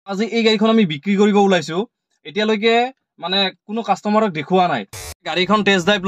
আজি এই গাড়ীখন আমি বিক্ৰী কৰিব ওলাইছো এতিয়ালৈকে মানে কোনো কাস্টমাৰক দেখুৱা নাই গাড়ীখন টেষ্ট ড্ৰাইভ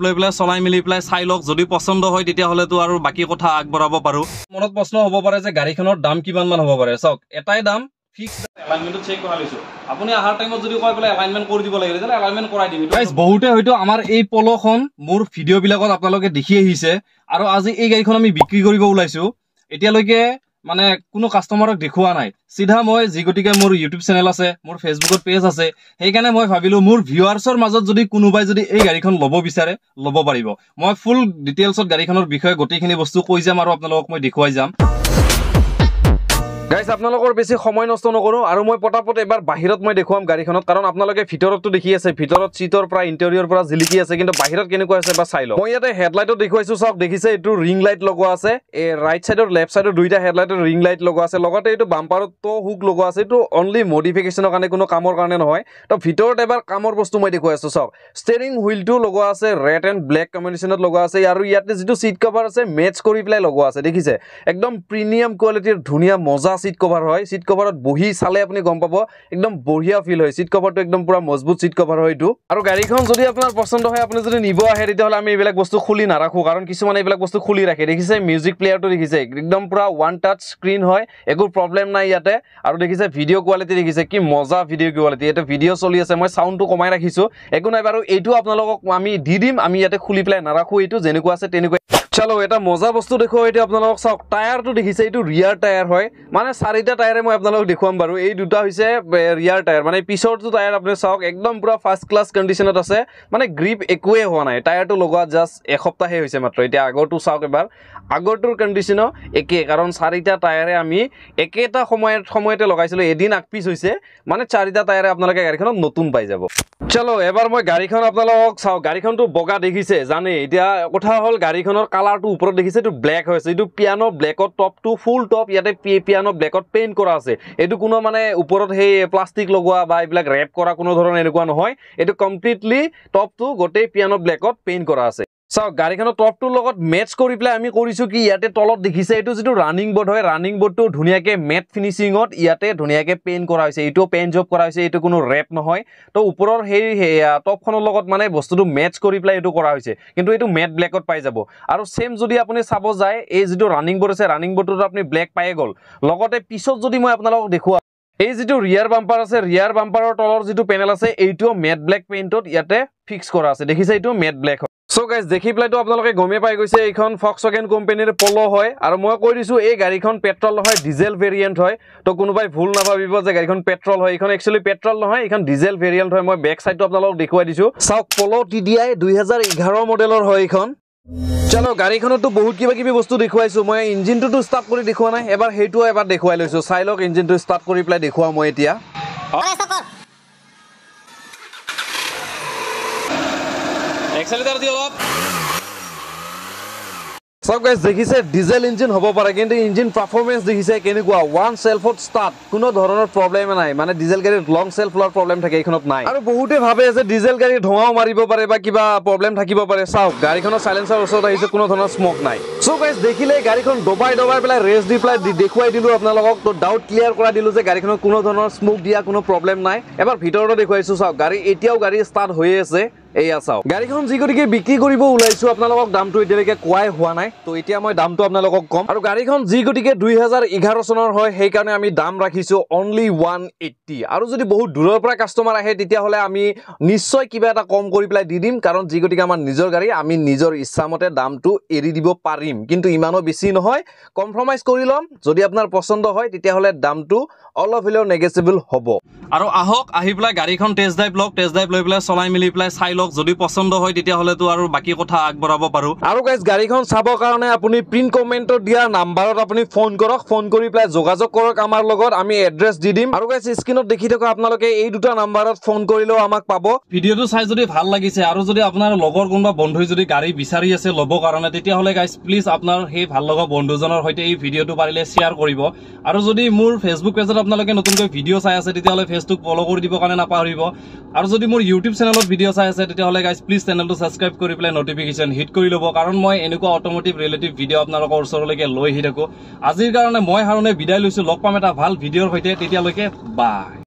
লৈ পেলাই চলাই মিলি পেলাই চাই লওক যদি পছন্দ হয় তেতিয়া হলে তো আৰু বাকি কথা আগবঢ়াব পাৰো মনত প্ৰশ্ন হ'ব পাৰে যে গাড়ীখনৰ দাম কিমান মান হ'ব পাৰে চাওক এটাই দাম ফিক্স এলাইনমেন্ট চেক কৰা লৈছো আপুনি আহাৰ টাইমত যদি কয় পেলাই এলাইনমেন্ট কৰি দিব লাগে তেতিয়াহলে এলাইনমেন্ট কৰাই দিম গাইস বহুতে হয়তো আমাৰ এই পলখন মোৰ ভিডিও বিলাকত আপোনালোকে দেখি আহিছে আৰু আজি এই গাড়ীখন আমি বিক্ৰী কৰিব ওলাইছো এতিয়ালৈকে মানে কোনো কাস্টমাৰক দেখুৱা নাই সিধা মই জিগটিকে মোৰ ইউটিউব চেনেল আছে মোৰ ফেসবুকত পেজ আছে সেইকাৰণে মই ভাবিলো মোৰ ভিউয়াৰ্সৰ মাজত যদি কোনোবাই যদি এই গাড়ীখন ল'ব বিচাৰে ল'ব পাৰিব মই ফুল ডিটেইলছত গাড়ীখনৰ বিষয়ে গোটেইখিনি বস্তু কৈ যাম আৰু আপোনালোকক মই দেখুৱাই যাম গাইস আপোনালোকৰ বেছি সময় নষ্ট নকৰো আৰু মই পটাপট এবাৰ বাহিৰত মই দেখুৱাম গাড়ীখনত কাৰণ আপোনালোকে ভিতৰতটো দেখি আছে ভিতৰত সিটৰ পৰা ইন্টেৰিয়ৰ পৰা জিলিকি আছে কিন্তু বাহিৰত কেনেকৈ আছে বা চাই লওক মই ইয়াতে হেডলাইটত দেখুৱাইছো চাওক দেখিছে এটো ৰিং লাইট লগোৱা আছে এই ৰাইট সাইডৰ লেফট সাইডৰ দুইটা হেডলাইটৰ ৰিং লাইট লগোৱা আছে লগতে এটো বাম্পাৰত তো হুক লগোৱা আছে এটো অনলি মডিফিকেশনৰ কাৰণে কোনো কামৰ কাৰণে নহয় তো ভিতৰত এবাৰ কামৰ বস্তু মই দেখুৱাই আছো চাওক ষ্টেৰিং হুইলটো লগোৱা আছে ৰেড এন্ড ব্ল্যাক কম্বিনেশনত লগোৱা আছে আৰু ইয়াতে যেটো সিট কভাৰ আছে মেচ কৰি পেলাই লগোৱা আছে দেখিছে একদম প্ৰিমিয়াম কোৱালিটিৰ ধুনিয়া মজা সিট কভাৰ হয় সিট কভাৰত বহি চালে আপুনি গম পাব একদম বঢ়িয়া ফিল হয় সিট কভাৰটো একদম পুৰা মজবুত সিট কভাৰ হয় এটো আৰু গাড়ীখন যদি আপোনাৰ পছন্দ হয় আপুনি যদি নিব আহে তেতিয়াহলে আমি এইবিলাক বস্তু খুলি নাৰাখো কাৰণ কিছুমান এইবিলাক বস্তু খুলি ৰাখে দেখিছে মিউজিক প্লেয়াৰটো দেখিছে একদম পুৰা ওৱান টাচ স্ক্ৰিন হয় একো প্ৰবলেম নাই ইয়াতে আৰু দেখিছে ভিডিও কোৱালিটি দেখিছে কি মজা ভিডিও কোৱালিটি এটা ভিডিও চলি আছে মই সাউন্ডটো কমাই ৰাখিছো একো নাই বাৰু এইটো আপোনালোকক আমি দি দিম আমি ইয়াতে খুলি প্লাই নাৰাখো এইটো যেনেকুৱা আছে তেনেকুৱা চলো এটা মজা বস্তু দেখো এটো আপোনালোকক চাওক টায়াৰটো দেখিছে এটো ৰিয়াৰ টায়াৰ হয় মানে চাৰিটা টায়াৰে মই আপোনালোকক দেখুৱাম বাৰু এই দুটা হৈছে ৰিয়াৰ টায়াৰ মানে পিছৰটো টায়াৰ আপুনি চাওক একদম পুৰা ফাৰ্স্ট ক্লাছ কন্ডিশনত আছে মানে গ্ৰিপ একোৱে হোৱা নাই টায়াৰটো লগোৱা জাস্ট এসপ্তাহে হৈছে মাত্ৰ এতিয়া আগৰটো চাওক এবাৰ আগৰটোৰ কন্ডিশনো একে কাৰণ চাৰিটা টায়াৰে আমি একেটা সময়তে লগাইছিলো এদিন আকপিস হৈছে মানে চাৰিটা টায়াৰে আপোনালোকে গাড়ীখনত নতুন পাই যাব চলো এবাৰ মই গাড়ীখন আপোনালোকক চাও গাড়ীখনটো বগা দেখিছে জানে এতিয়া কথা হল গাড়ীখনৰ কালাৰটো ওপৰত দেখিছে এটো ব্ল্যাক হৈছে এটো পিয়ানো ব্ল্যাকত টপটো ফুল টপ ইয়াতে পিয়ানো ব্ল্যাকত পেইন্ট কৰা আছে এটো কোনো মানে ওপৰত হেই প্লাষ্টিক লগোৱা বা এইবিলাক ৰেপ কৰা কোনো ধৰণৰ এনেকুৱা নহয় এটো কমপ্লিটলি টপটো গোটেই পিয়ানো ব্ল্যাকত পেইন্ট কৰা আছে চাও গাড়ীখনৰ টপটোৰ লগত মেচ কৰি প্লাই আমি কৰিছো কি ইয়াতে তলত দেখিছে এটো যেটো ৰানিং বোৰ্ড হয় ৰানিং বোৰ্ডটো ধুনিয়াকে মেট ফিনিশিংত ইয়াতে ধুনিয়াকে পেইন্ট কৰা হৈছে এটো পেইন্ট জব কৰা হৈছে এটো কোনো ৰেপ নহয় তো ওপৰৰ হেই টপখনৰ লগত মানে বস্তুটো মেচ কৰি প্লাই এটো কৰা হৈছে কিন্তু এটো মেট ব্ল্যাকত পাই যাব আৰু সেম যদি আপুনি চাব যায় এই যেটো ৰানিং বোৰ্ড আছে ৰানিং বোৰ্ডটো আপুনি ব্ল্যাক পাই গল লগতে পিছত যদি মই আপোনালোকক দেখুৱা এই যেটো ৰিয়াৰ বাম্পাৰ আছে ৰিয়াৰ বাম্পাৰৰ তলৰ যেটো পেনেল আছে এইটো মেট ব্ল্যাক পেইন্টত ইয়াতে ফিক্স কৰা আছে দেখিছে এইটো মেট ব্ল্যাক সো গাইস দেখি প্লাইটো আপোনালোকে গমে পাই গৈছে এইখন ফক্সৱাগন কোম্পানীৰ পলো হয় আৰু মই কৈ দিছো এই গাড়ীখন পেট্ৰল নহয় ডিজেল ভেৰিয়েন্ট হয় তো কোনোবাই ভুল নাভাবিব যে গাড়ীখন পেট্ৰল হয় এইখন একচুয়ালি পেট্ৰল নহয় এইখন ডিজেল ভেৰিয়েন্ট হয় মই বেক সাইডটো আপোনালোকক দেখুৱাই দিছো চাওক পলো TDI 2011 মডেলৰ হয় এইখন চলো গাড়ীখনতো বহুত কিবা বস্তু দেখুৱাইছো মই ইঞ্জিনটো ষ্টাৰ্ট কৰি দেখুৱা নাই এবাৰ হেইটো এবাৰ দেখুৱাই লৈছো চাই লওক ইঞ্জিনটো ষ্টাৰ্ট কৰি প্লাই দেখুৱা মই এতিয়া एक्सेलेटर दियो आप सब गाइस देखिसे डिजेल इंजिन होबो पारे किंतु इंजिन परफॉर्मेंस देखिसे केनेकुआ वन सेल्फत स्टार्ट कोनो धৰণৰ प्रॉब्लम নাই মানে ডিজেল গাড়ী লং সেলফ লৰ प्रॉब्लम থাকে এখনত নাই আৰু বহুতে ভাবে যে ডিজেল গাড়ী ধোঁৱাও মাৰিব পাৰে বা কিবা प्रॉब्लम থাকিব পাৰে চাও গাড়ীখনৰ সাইলেন্সাৰ ওচৰত আহিছে কোনো ধৰণৰ স্মোক নাই সো গাইস দেখিলে গাড়ীখন দবাই পেলাই ৰেস দি পেলাই দেখুৱাই দিলো আপোনালোকক তো ডাউট ক্লিয়াৰ কৰা দিলো যে গাড়ীখনৰ কোনো ধৰণৰ স্মোক দিয়া কোনো प्रॉब्लम নাই এবাৰ ভিতৰটো দেখুৱাইছো চাও গাড়ী এতিয়াও গাড়ী স্টাৰ্ট হৈ আছে এইয়া চাও গাড়ীখন জিগটিকে বিক্ৰী কৰিব ওলাইছো আপোনালোকক দামটো এতিয়ালৈকে কোৱাই হোৱা নাই তো এতিয়া মই দামটো আপোনালোকক কম আৰু গাড়ীখন জিগটিকে 2011 চনৰ হয় সেই কাৰণে আমি দাম ৰাখিছো অনলি 180 আৰু যদি বহুত দূৰৰ পৰা কাস্টমাৰ আহে তেতিয়া হলে আমি নিশ্চয় কিবা এটা কম কৰি প্লাই দি দিম কাৰণ জিগটিকে আমাৰ নিজৰ গাড়ী আমি নিজৰ ইচ্ছামতে দামটো এৰি দিব পাৰিম কিন্তু ইমানো বেছি নহয় কম্প্ৰমাইজ কৰি লম যদি আপোনাৰ পছন্দ হয় তেতিয়া হলে দামটো অলপ হলেও নেগেটিবল হ'ব আৰু আহক আহি প্লাই গাড়ীখন টেষ্ট ড্ৰাইভ লৈ প্লাই চলাই মিলি প্লাই চাই লওক যদি পছন্দ হয় তেতিয়া হলে তো আৰু বাকি কথা আগবঢ়াব পাৰো আৰু গাইস গাড়ীখন চাবৰ কাৰণে আপুনি পিন কমেন্টত দিয়া নাম্বাৰত আপুনি ফোন কৰক ফোন কৰি প্লাই যোগাযোগ কৰক আমাৰ লগত আমি এড্ৰেছ দি দিম আৰু গাইস স্ক্ৰিনত দেখি থকা আপোনালোকে এই দুটা নাম্বাৰত ফোন কৰিলেও আমাক পাব ভিডিওটো চাই যদি ভাল লাগিছে আৰু যদি আপোনাৰ লগৰ কোনবা বন্ধুই যদি গাড়ী বিচাৰি আছে লব কাৰণে তেতিয়া হলে গাইস প্লিজ আপোনাৰ সেই ভাল লগা বন্ধুজনৰ হৈতে এই ভিডিওটো পাৰিলে শেয়াৰ কৰিব আৰু যদি মোৰ ফেসবুক পেজত আপোনালোকে নতুনকৈ ভিডিও চাই আছে তেতিয়া হলে ফেসবুক ফলো কৰি দিব কাৰণে নাপাহৰিব আৰু যদি মোৰ ইউটিউব চেনেলত ভিডিও চাই আছে তেতিয়াহ'লে গাইজ প্লিজ চেনেলটো ছাবস্ক্ৰাইব কৰি পেলাই নটিফিকেশ্যন হিট কৰি ল'ব কাৰণ মই এনেকুৱা অট'মোটিভ ৰিলেটিভ ভিডিঅ' আপোনালোকৰ ওচৰলৈকে লৈ আহি থাকোঁ আজিৰ কাৰণে মই হাৰুণে বিদায় লৈছোঁ লগ পাম এটা ভাল ভিডিঅ'ৰ সৈতে তেতিয়ালৈকে বাই